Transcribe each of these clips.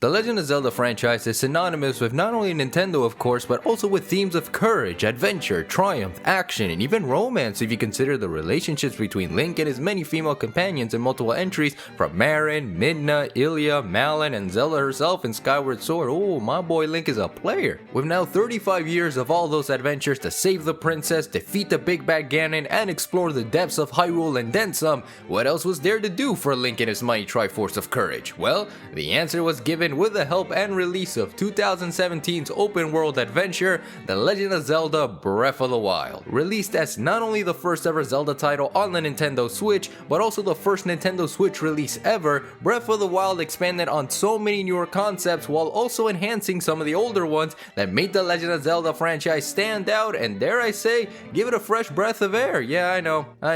The Legend of Zelda franchise is synonymous with not only Nintendo of course, but also with themes of courage, adventure, triumph, action, and even romance if you consider the relationships between Link and his many female companions in multiple entries from Marin, Midna, Ilia, Malon, and Zelda herself in Skyward Sword. Oh, my boy Link is a player. With now 35 years of all those adventures to save the princess, defeat the big bad Ganon, and explore the depths of Hyrule and then some, what else was there to do for Link and his mighty Triforce of Courage? Well, the answer was given with the help and release of 2017's open world adventure, The Legend of Zelda Breath of the Wild. Released as not only the first ever Zelda title on the Nintendo Switch, but also the first Nintendo Switch release ever, Breath of the Wild expanded on so many newer concepts while also enhancing some of the older ones that made the Legend of Zelda franchise stand out and, dare I say, give it a fresh breath of air. Yeah, I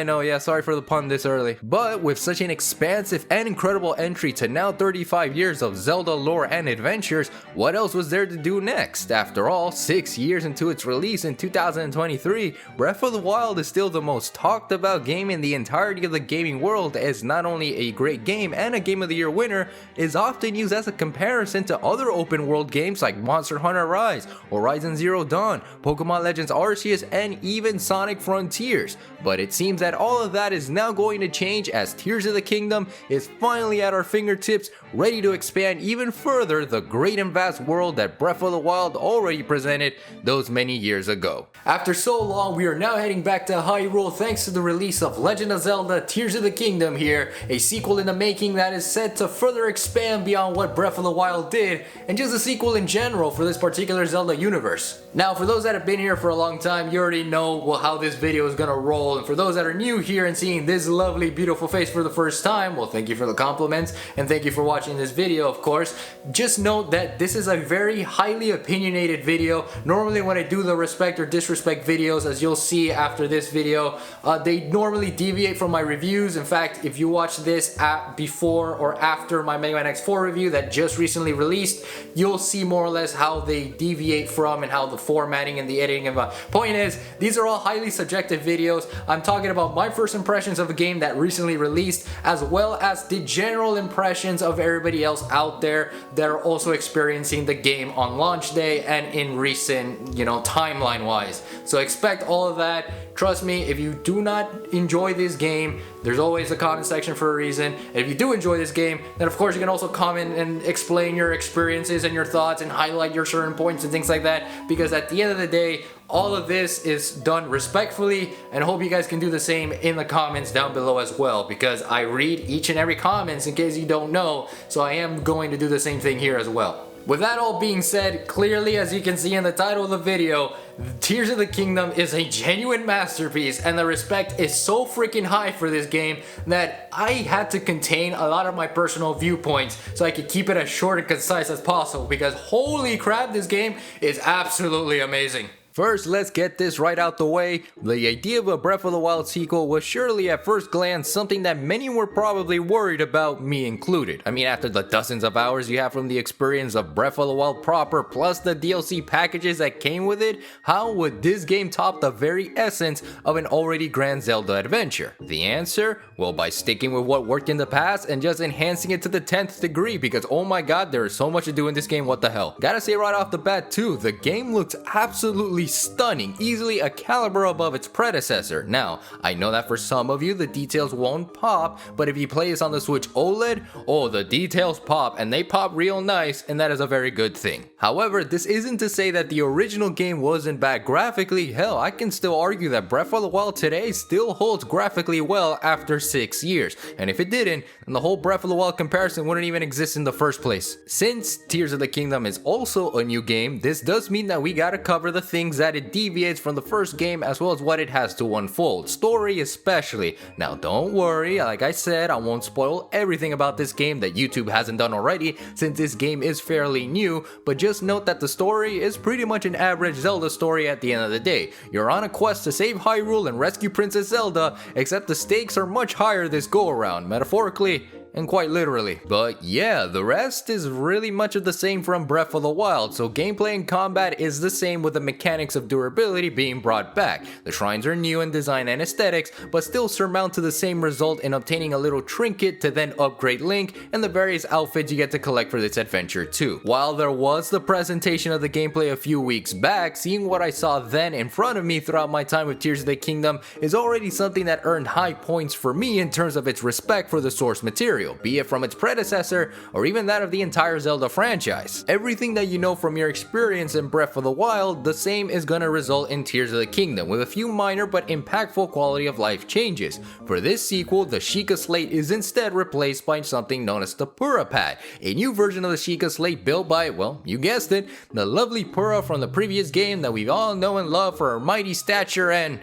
know, yeah, sorry for the pun this early. But with such an expansive and incredible entry to now 35 years of Zelda lore and adventures, what else was there to do next? After all, 6 years into its release in 2023, Breath of the Wild is still the most talked about game in the entirety of the gaming world, as not only a great game and a Game of the Year winner, is often used as a comparison to other open world games like Monster Hunter Rise, Horizon Zero Dawn, Pokemon Legends Arceus, and even Sonic Frontiers. But it seems that all of that is now going to change as Tears of the Kingdom is finally at our fingertips, ready to expand even further the great and vast world that Breath of the Wild already presented those many years ago. After so long, we are now heading back to Hyrule thanks to the release of Legend of Zelda Tears of the Kingdom here, a sequel in the making that is set to further expand beyond what Breath of the Wild did, and just a sequel in general for this particular Zelda universe. Now, for those that have been here for a long time, you already know how this video is gonna roll, and for those that are new here and seeing this lovely, beautiful face for the first time, well, thank you for the compliments, and thank you for watching this video, of course. Just note that this is a very highly opinionated video. Normally when I do the respect or disrespect videos, as you'll see after this video, they normally deviate from my reviews. In fact, if you watch this before or after my Mega Man X4 review that just recently released, you'll see more or less how they deviate from and how the formatting and the editing and point is, these are all highly subjective videos. I'm talking about my first impressions of a game that recently released, as well as the general impressions of everybody else out there that are also experiencing the game on launch day and in recent, timeline wise. So expect all of that. Trust me, if you do not enjoy this game, there's always a comment section for a reason. And if you do enjoy this game, then of course you can also comment and explain your experiences and your thoughts and highlight your certain points and things like that, because at the end of the day, all of this is done respectfully, and I hope you guys can do the same in the comments down below as well, because I read each and every comments in case you don't know, so I am going to do the same thing here as well. With that all being said, clearly as you can see in the title of the video, Tears of the Kingdom is a genuine masterpiece, and the respect is so freaking high for this game that I had to contain a lot of my personal viewpoints so I could keep it as short and concise as possible, because holy crap, this game is absolutely amazing. First, let's get this right out the way. The idea of a Breath of the Wild sequel was surely at first glance something that many were probably worried about, me included. I mean, after the dozens of hours you have from the experience of Breath of the Wild proper, plus the DLC packages that came with it, how would this game top the very essence of an already grand Zelda adventure? The answer? Well, by sticking with what worked in the past and just enhancing it to the 10th degree, because oh my god, there is so much to do in this game, what the hell. Gotta say right off the bat too, the game looks absolutely stunning, easily a caliber above its predecessor. Now, I know that for some of you the details won't pop, but if you play this on the Switch OLED, oh, the details pop, and they pop real nice, and that is a very good thing. However, this isn't to say that the original game wasn't bad graphically. Hell, I can still argue that Breath of the Wild today still holds graphically well after 6 years, and if it didn't, then the whole Breath of the Wild comparison wouldn't even exist in the first place. Since Tears of the Kingdom is also a new game, this does mean that we gotta cover the things that it deviates from the first game, as well as what it has to unfold, story especially. Now don't worry, like I said, I won't spoil everything about this game that YouTube hasn't done already, since this game is fairly new, but just note that the story is pretty much an average Zelda story at the end of the day. You're on a quest to save Hyrule and rescue Princess Zelda, except the stakes are much higher this go around, metaphorically and quite literally. But yeah, the rest is really much of the same from Breath of the Wild, so gameplay and combat is the same with the mechanics of durability being brought back. The shrines are new in design and aesthetics, but still surmount to the same result in obtaining a little trinket to then upgrade Link and the various outfits you get to collect for this adventure too. While there was the presentation of the gameplay a few weeks back, seeing what I saw then in front of me throughout my time with Tears of the Kingdom is already something that earned high points for me in terms of its respect for the source material, be it from its predecessor or even that of the entire Zelda franchise. Everything that you know from your experience in Breath of the Wild, the same is gonna result in Tears of the Kingdom, with a few minor but impactful quality of life changes. For this sequel, the Sheikah Slate is instead replaced by something known as the Purah Pad, a new version of the Sheikah Slate built by, well, you guessed it, the lovely Purah from the previous game that we all know and love for her mighty stature and...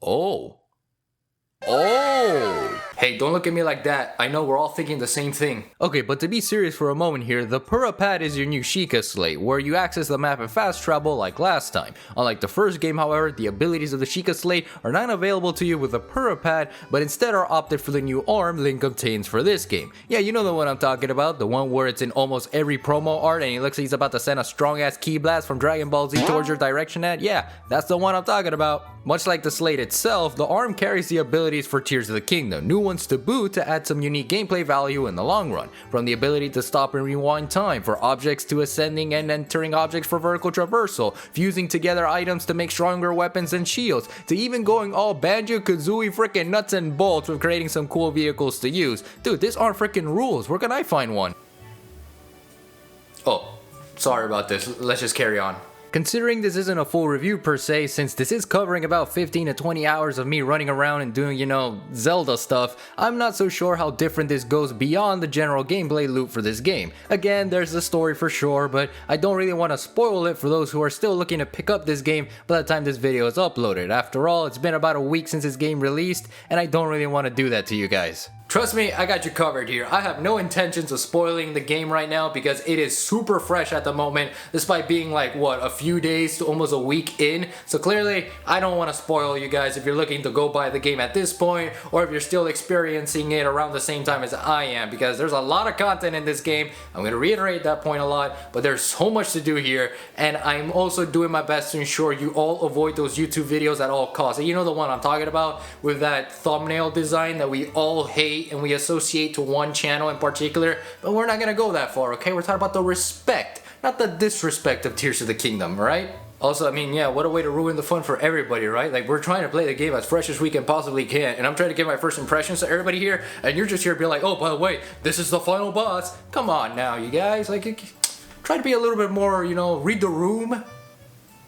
Oh. Hey, don't look at me like that. I know we're all thinking the same thing. Okay, but to be serious for a moment here, the Purah Pad is your new Sheikah Slate, where you access the map in fast travel like last time. Unlike the first game, however, the abilities of the Sheikah Slate are not available to you with the Purah Pad, but instead are opted for the new arm Link obtains for this game. Yeah, you know the one I'm talking about, the one where it's in almost every promo art and he looks like he's about to send a strong ass ki blast from Dragon Ball Z towards your direction at. Yeah, that's the one I'm talking about. Much like the Slate itself, the arm carries the abilities for Tears of the Kingdom, new ones to boot to add some unique gameplay value in the long run, from the ability to stop and rewind time, for objects to ascending and entering objects for vertical traversal, fusing together items to make stronger weapons and shields, to even going all Banjo-Kazooie freaking nuts and bolts with creating some cool vehicles to use. Dude, this arm freaking rules. Where can I find one? Oh, sorry about this. Let's just carry on. Considering this isn't a full review per se, since this is covering about 15 to 20 hours of me running around and doing, you know, Zelda stuff, I'm not so sure how different this goes beyond the general gameplay loop for this game. Again, there's the story for sure, but I don't really want to spoil it for those who are still looking to pick up this game by the time this video is uploaded. After all, it's been about a week since this game released, and I don't really want to do that to you guys. Trust me, I got you covered here. I have no intentions of spoiling the game right now because it is super fresh at the moment, despite being like, what, a few days to almost a week in. So clearly, I don't want to spoil you guys if you're looking to go buy the game at this point, or if you're still experiencing it around the same time as I am, because there's a lot of content in this game. I'm going to reiterate that point a lot, but there's so much to do here, and I'm also doing my best to ensure you all avoid those YouTube videos at all costs. And you know the one I'm talking about, with that thumbnail design that we all hate and we associate to one channel in particular, but we're not gonna go that far, okay? We're talking about the respect, not the disrespect of Tears of the Kingdom, right? Also, I mean, yeah, what a way to ruin the fun for everybody, right? Like, we're trying to play the game as fresh as we can possibly can, and I'm trying to give my first impressions to everybody here, and you're just here being like, oh, by the way, this is the final boss. Come on now, you guys, like, try to be a little bit more, you know, read the room,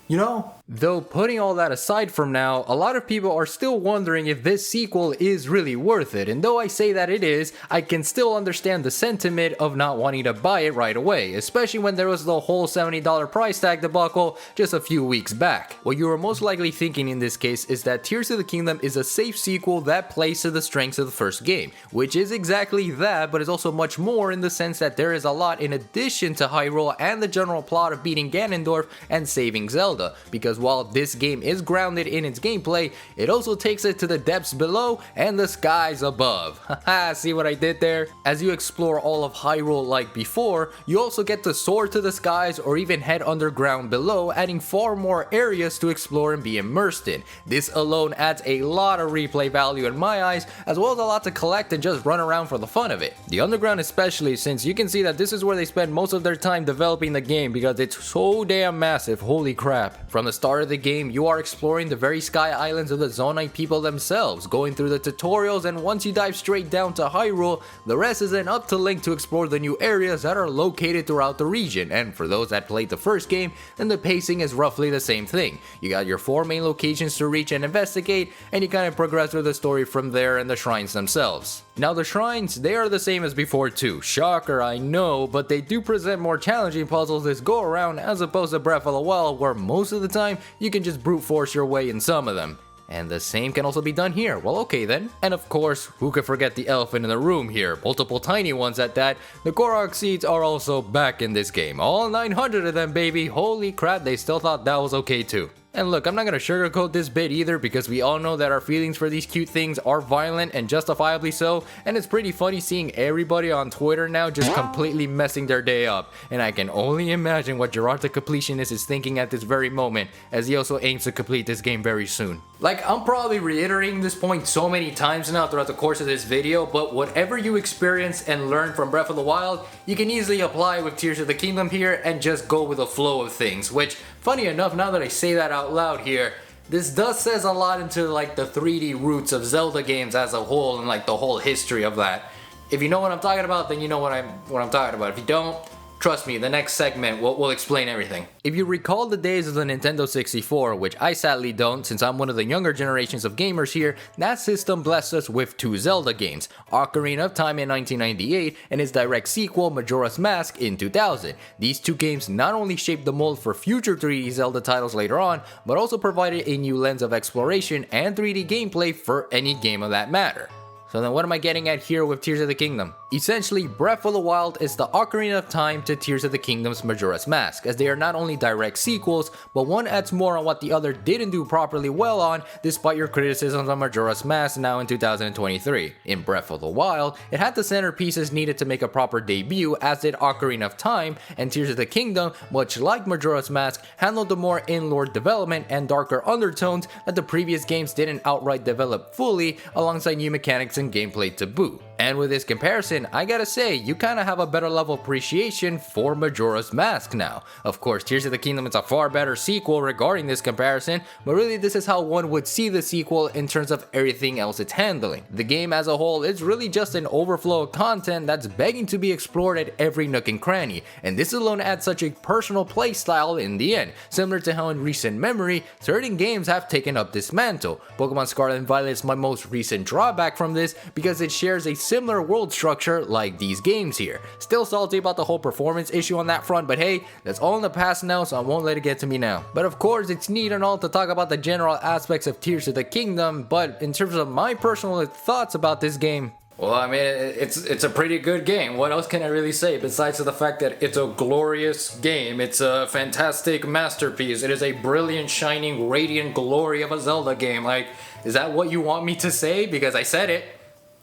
you know? Though putting all that aside from now, a lot of people are still wondering if this sequel is really worth it, and though I say that it is, I can still understand the sentiment of not wanting to buy it right away, especially when there was the whole $70 price tag debacle just a few weeks back. What you are most likely thinking in this case is that Tears of the Kingdom is a safe sequel that plays to the strengths of the first game, which is exactly that, but is also much more in the sense that there is a lot in addition to Hyrule and the general plot of beating Ganondorf and saving Zelda, because while this game is grounded in its gameplay, it also takes it to the depths below and the skies above. Haha, see what I did there? As you explore all of Hyrule like before, you also get to soar to the skies or even head underground below, adding far more areas to explore and be immersed in. This alone adds a lot of replay value in my eyes, as well as a lot to collect and just run around for the fun of it. The underground especially, since you can see that this is where they spend most of their time developing the game because it's so damn massive, holy crap. From the start of the game, you are exploring the very sky islands of the Zonite people themselves, going through the tutorials, and once you dive straight down to Hyrule, the rest is then up to Link to explore the new areas that are located throughout the region. And for those that played the first game, then the pacing is roughly the same thing. You got your 4 main locations to reach and investigate, and you kind of progress through the story from there and the shrines themselves. Now the shrines, they are the same as before too. Shocker, I know, but they do present more challenging puzzles this go around as opposed to Breath of the Wild, where most of the time you can just brute force your way in some of them. And the same can also be done here. Well, okay then. And of course, who could forget the elephant in the room here? Multiple tiny ones at that. The Korok seeds are also back in this game. All 900 of them, baby. Holy crap, they still thought that was okay too. And look, I'm not gonna sugarcoat this bit either, because we all know that our feelings for these cute things are violent and justifiably so, and it's pretty funny seeing everybody on Twitter now just completely messing their day up, and I can only imagine what Gerard the Completionist is thinking at this very moment, as he also aims to complete this game very soon. Like, I'm probably reiterating this point so many times now throughout the course of this video, but whatever you experience and learn from Breath of the Wild, you can easily apply with Tears of the Kingdom here and just go with the flow of things, which, funny enough, now that I say that out loud here, this does says a lot into like the 3D roots of Zelda games as a whole and like the whole history of that. If you know what I'm talking about, then you know what I'm talking about. If you don't, trust me, the next segment will explain everything. If you recall the days of the Nintendo 64, which I sadly don't since I'm one of the younger generations of gamers here, that system blessed us with 2 Zelda games, Ocarina of Time in 1998 and its direct sequel Majora's Mask in 2000. These 2 games not only shaped the mold for future 3D Zelda titles later on, but also provided a new lens of exploration and 3D gameplay for any game of that matter. So then what am I getting at here with Tears of the Kingdom? Essentially, Breath of the Wild is the Ocarina of Time to Tears of the Kingdom's Majora's Mask, as they are not only direct sequels, but one adds more on what the other didn't do properly well on, despite your criticisms on Majora's Mask now in 2023. In Breath of the Wild, it had the centerpieces needed to make a proper debut, as did Ocarina of Time, and Tears of the Kingdom, much like Majora's Mask, handled the more in-lore development and darker undertones that the previous games didn't outright develop fully, alongside new mechanics and gameplay to boot. And with this comparison, I gotta say, you kinda have a better level of appreciation for Majora's Mask now. Of course, Tears of the Kingdom is a far better sequel regarding this comparison, but really this is how one would see the sequel in terms of everything else it's handling. The game as a whole is really just an overflow of content that's begging to be explored at every nook and cranny, and this alone adds such a personal playstyle in the end, similar to how in recent memory, certain games have taken up this mantle. Pokemon Scarlet and Violet is my most recent drawback from this, because it shares a similar world structure like these games here. Still salty about the whole performance issue on that front, but hey, that's all in the past now, so I won't let it get to me now. But of course, it's neat and all to talk about the general aspects of Tears of the Kingdom, but in terms of my personal thoughts about this game, well, I mean, it's a pretty good game. What else can I really say besides the fact that it's a glorious game? It's a fantastic masterpiece. It is a brilliant, shining, radiant glory of a Zelda game. Like, is that what you want me to say? Because I said it.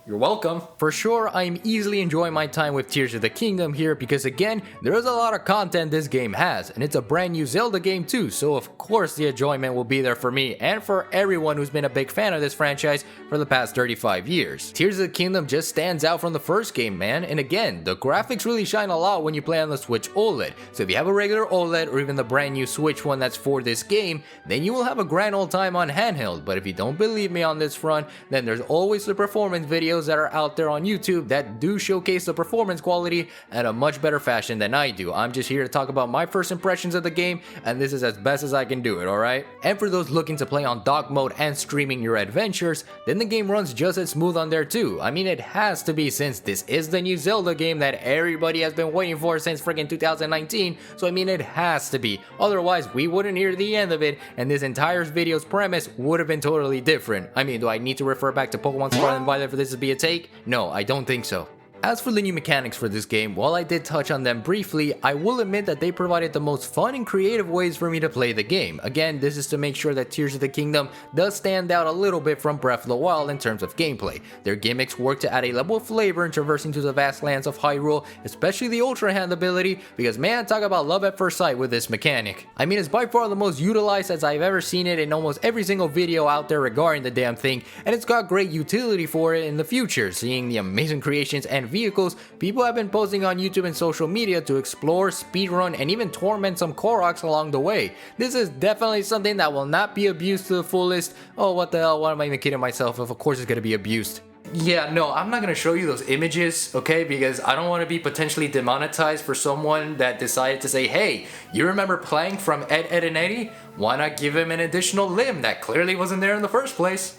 You're welcome. For sure, I am easily enjoying my time with Tears of the Kingdom here, because again, there is a lot of content this game has, and it's a brand new Zelda game too, so of course the enjoyment will be there for me and for everyone who's been a big fan of this franchise for the past 35 years. Tears of the Kingdom just stands out from the first game, man, and again, the graphics really shine a lot when you play on the Switch OLED, so if you have a regular OLED or even the brand new Switch one that's for this game, then you will have a grand old time on handheld, but if you don't believe me on this front, then there's always the performance videos that are out there on YouTube that do showcase the performance quality in a much better fashion than I do. I'm just here to talk about my first impressions of the game, and this is as best as I can do it, alright? And for those looking to play on dock mode and streaming your adventures, then the game runs just as smooth on there too. I mean, it has to be, since this is the new Zelda game that everybody has been waiting for since freaking 2019, so I mean, it has to be. Otherwise, we wouldn't hear the end of it, and this entire video's premise would have been totally different. I mean, do I need to refer back to Pokemon Scarlet and Violet for this to be a take? No, I don't think so. As for the new mechanics for this game, while I did touch on them briefly, I will admit that they provided the most fun and creative ways for me to play the game. Again, this is to make sure that Tears of the Kingdom does stand out a little bit from Breath of the Wild in terms of gameplay. Their gimmicks work to add a level of flavor in traversing through the vast lands of Hyrule, especially the Ultra Hand ability, because man, talk about love at first sight with this mechanic. I mean, it's by far the most utilized as I've ever seen it in almost every single video out there regarding the damn thing, and it's got great utility for it in the future, seeing the amazing creations and vehicles people have been posting on YouTube and social media to explore, speedrun, and even torment some Koroks along the way. This is definitely something that will not be abused to the fullest. Oh, what the hell, why am I even kidding myself? Of course it's gonna be abused. Yeah, no, I'm not gonna show you those images, okay, because I don't want to be potentially demonetized for someone that decided to say, hey, you remember playing from Ed, Edd and Eddy? Why not give him an additional limb that clearly wasn't there in the first place?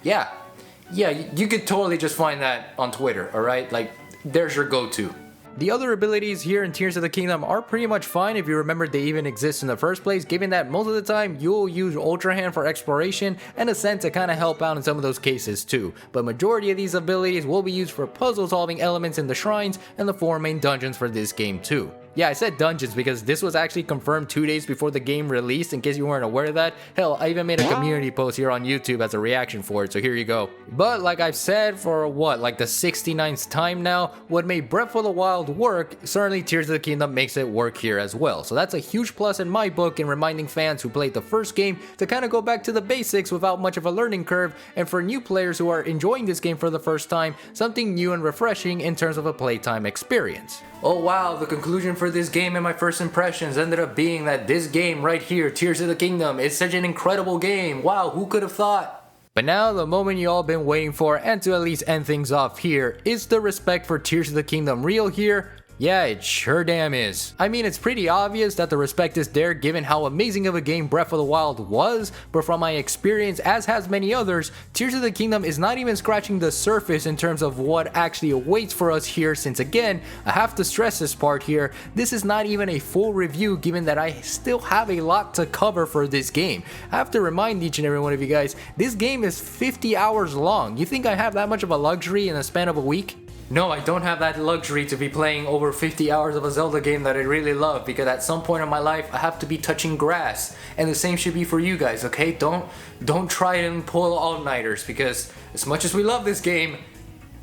Yeah, you could totally just find that on Twitter, alright? Like, there's your go-to. The other abilities here in Tears of the Kingdom are pretty much fine if you remember they even exist in the first place, given that most of the time you'll use Ultra Hand for exploration and Ascent to kind of help out in some of those cases too, but majority of these abilities will be used for puzzle solving elements in the shrines and the 4 main dungeons for this game too. Yeah, I said dungeons because this was actually confirmed 2 days before the game released, in case you weren't aware of that. Hell, I even made a community post here on YouTube as a reaction for it, so here you go. But like I've said for what, like the 69th time now, what made Breath of the Wild work, certainly Tears of the Kingdom makes it work here as well. So that's a huge plus in my book in reminding fans who played the first game to kind of go back to the basics without much of a learning curve, and for new players who are enjoying this game for the first time, something new and refreshing in terms of a playtime experience. Oh wow, the conclusion for this game and my first impressions ended up being that this game right here, Tears of the Kingdom, is such an incredible game. Wow, who could have thought? But now, the moment you all been waiting for, and to at least end things off here, is the respect for Tears of the Kingdom real here? Yeah, it sure damn is. I mean, it's pretty obvious that the respect is there given how amazing of a game Breath of the Wild was, but from my experience, as has many others, Tears of the Kingdom is not even scratching the surface in terms of what actually awaits for us here, since again, I have to stress this part here, this is not even a full review given that I still have a lot to cover for this game. I have to remind each and every one of you guys, this game is 50 hours long. You think I have that much of a luxury in the span of a week? No, I don't have that luxury to be playing over 50 hours of a Zelda game that I really love, because at some point in my life I have to be touching grass, and the same should be for you guys, okay? Don't try and pull all-nighters, because as much as we love this game,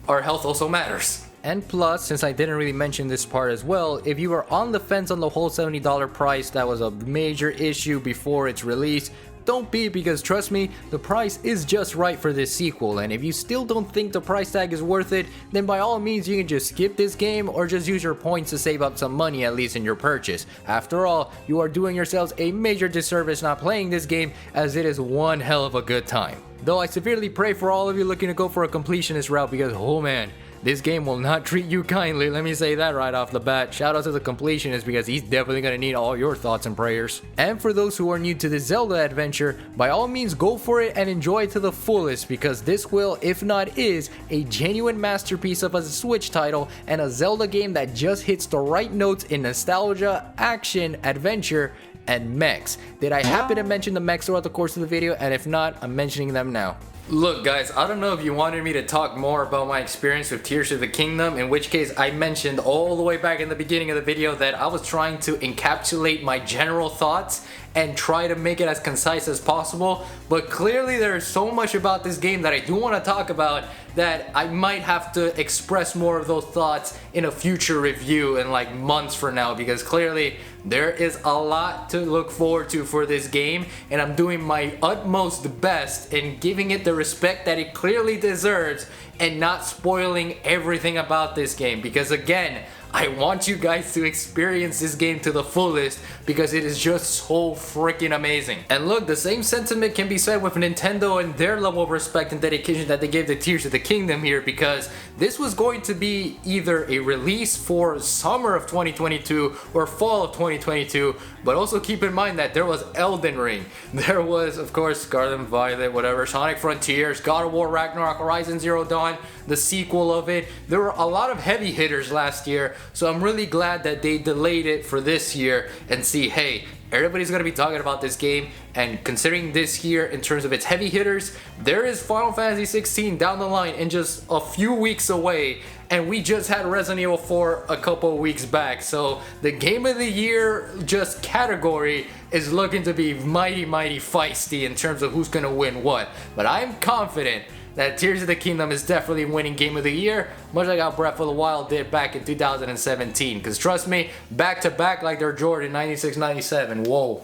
our health also matters. And plus, since I didn't really mention this part as well, if you were on the fence on the whole $70 price, that was a major issue before its release, don't be, because trust me, the price is just right for this sequel, and if you still don't think the price tag is worth it, then by all means you can just skip this game or just use your points to save up some money at least in your purchase. After all, you are doing yourselves a major disservice not playing this game, as it is one hell of a good time. Though I severely pray for all of you looking to go for a completionist route, because oh man, this game will not treat you kindly, let me say that right off the bat. Shout out to the completionist, because he's definitely gonna need all your thoughts and prayers. And for those who are new to the Zelda adventure, by all means go for it and enjoy it to the fullest, because this will, if not is, a genuine masterpiece of a Switch title and a Zelda game that just hits the right notes in nostalgia, action, adventure, and mechs. Did I happen to mention the mechs throughout the course of the video? And if not, I'm mentioning them now. Look guys, I don't know if you wanted me to talk more about my experience with Tears of the Kingdom, in which case I mentioned all the way back in the beginning of the video that I was trying to encapsulate my general thoughts and try to make it as concise as possible, but clearly there is so much about this game that I do want to talk about that I might have to express more of those thoughts in a future review in like months from now, because clearly there is a lot to look forward to for this game, and I'm doing my utmost best in giving it the respect that it clearly deserves and not spoiling everything about this game, because again, I want you guys to experience this game to the fullest, because it is just so freaking amazing. And look, the same sentiment can be said with Nintendo and their level of respect and dedication that they gave to Tears of the Kingdom here, because this was going to be either a release for summer of 2022 or fall of 2022, but also keep in mind that there was Elden Ring, there was of course Scarlet and Violet, whatever, Sonic Frontiers, God of War Ragnarok, Horizon Zero Dawn, the sequel of it. There were a lot of heavy hitters last year, so I'm really glad that they delayed it for this year and see, hey, everybody's gonna be talking about this game, and considering this year in terms of its heavy hitters, there is Final Fantasy 16 down the line and just a few weeks away, and we just had Resident Evil 4 a couple of weeks back, so the game of the year just category is looking to be mighty feisty in terms of who's gonna win what. But I'm confident that Tears of the Kingdom is definitely winning Game of the Year, much like how Breath of the Wild did back in 2017. Because trust me, back to back like they're Jordan 96-97, whoa.